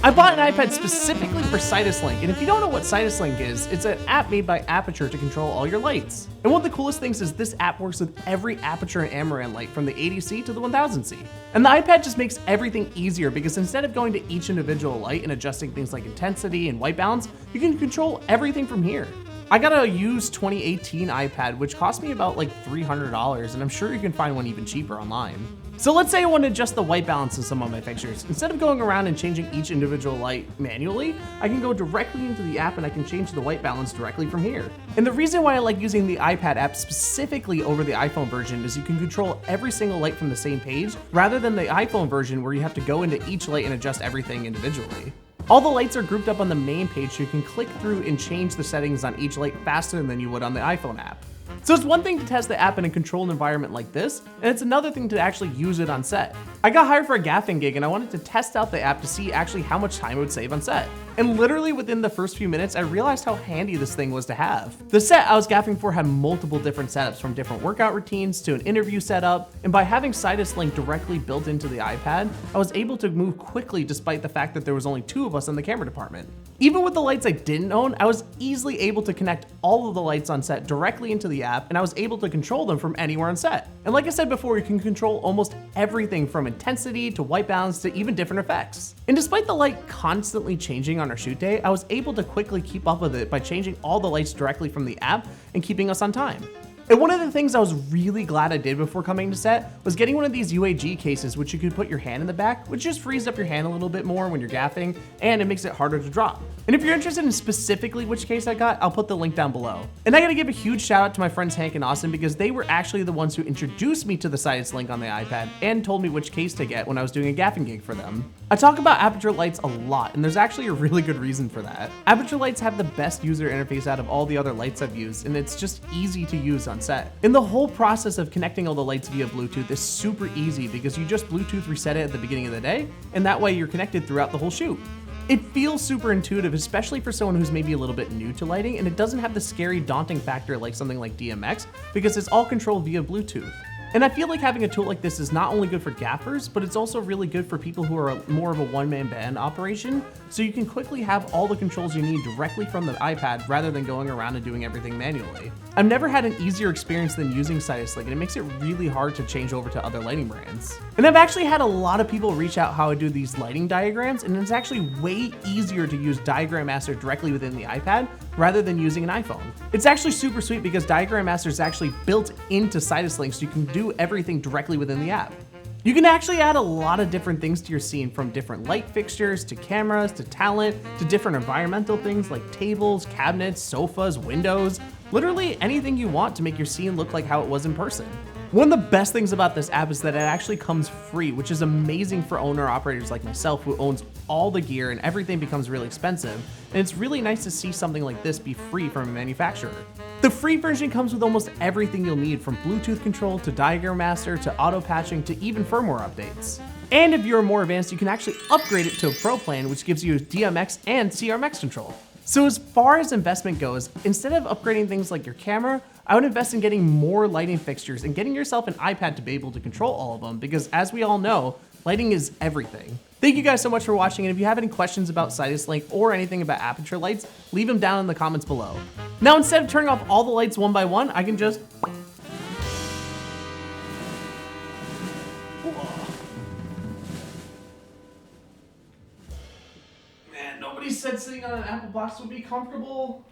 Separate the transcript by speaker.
Speaker 1: I bought an iPad specifically for Sidus Link, and if you don't know what Sidus Link is, it's an app made by Aputure to control all your lights. And one of the coolest things is this app works with every Aputure and Amaran light from the 80C to the 1000C. And the iPad just makes everything easier because instead of going to each individual light and adjusting things like intensity and white balance, you can control everything from here. I got a used 2018 iPad, which cost me about like $300, and I'm sure you can find one even cheaper online. So let's say I want to adjust the white balance of some of my fixtures. Instead of going around and changing each individual light manually, I can go directly into the app and I can change the white balance directly from here. And the reason why I like using the iPad app specifically over the iPhone version is you can control every single light from the same page, rather than the iPhone version where you have to go into each light and adjust everything individually. All the lights are grouped up on the main page, so you can click through and change the settings on each light faster than you would on the iPhone app. So it's one thing to test the app in a controlled environment like this, and it's another thing to actually use it on set. I got hired for a gaffing gig and I wanted to test out the app to see actually how much time it would save on set. And literally within the first few minutes, I realized how handy this thing was to have. The set I was gaffing for had multiple different setups, from different workout routines to an interview setup, and by having Sidus Link directly built into the iPad, I was able to move quickly despite the fact that there was only 2 of us in the camera department. Even with the lights I didn't own, I was easily able to connect all of the lights on set directly into the app, and I was able to control them from anywhere on set. And like I said before, you can control almost everything from intensity to white balance to even different effects. And despite the light constantly changing on our shoot day, I was able to quickly keep up with it by changing all the lights directly from the app and keeping us on time. And one of the things I was really glad I did before coming to set was getting one of these UAG cases, which you could put your hand in the back, which just frees up your hand a little bit more when you're gaffing, and it makes it harder to drop. And if you're interested in specifically which case I got, I'll put the link down below. And I gotta give a huge shout out to my friends Hank and Austin, because they were actually the ones who introduced me to the Sidus Link on the iPad and told me which case to get when I was doing a gaffing gig for them. I talk about Aputure lights a lot, and there's actually a really good reason for that. Aputure lights have the best user interface out of all the other lights I've used, and it's just easy to use on set. And the whole process of connecting all the lights via Bluetooth is super easy because you just Bluetooth reset it at the beginning of the day, and that way you're connected throughout the whole shoot. It feels super intuitive, especially for someone who's maybe a little bit new to lighting, and it doesn't have the scary, daunting factor like something like DMX because it's all controlled via Bluetooth. And I feel like having a tool like this is not only good for gaffers, but it's also really good for people who are more of a one-man band operation, so you can quickly have all the controls you need directly from the iPad rather than going around and doing everything manually. I've never had an easier experience than using Sidus Link, and it makes it really hard to change over to other lighting brands. And I've actually had a lot of people reach out how I do these lighting diagrams, and it's actually way easier to use Diagram Master directly within the iPad rather than using an iPhone. It's actually super sweet because Diagram Master is actually built into Sidus Link, so you can do everything directly within the app. You can actually add a lot of different things to your scene, from different light fixtures to cameras to talent to different environmental things like tables, cabinets, sofas, windows, literally anything you want to make your scene look like how it was in person. One of the best things about this app is that it actually comes free, which is amazing for owner-operators like myself who owns all the gear and everything becomes really expensive, and it's really nice to see something like this be free from a manufacturer. The free version comes with almost everything you'll need, from Bluetooth control to Diagram Master to auto patching to even firmware updates. And if you're more advanced, you can actually upgrade it to a Pro plan, which gives you DMX and CRMX control. So as far as investment goes, instead of upgrading things like your camera, I would invest in getting more lighting fixtures and getting yourself an iPad to be able to control all of them, because as we all know, lighting is everything. Thank you guys so much for watching, and if you have any questions about Sidus Link or anything about Aputure lights, leave them down in the comments below. Now, instead of turning off all the lights one by one, I can just... Man, nobody said sitting on an Apple box would be comfortable.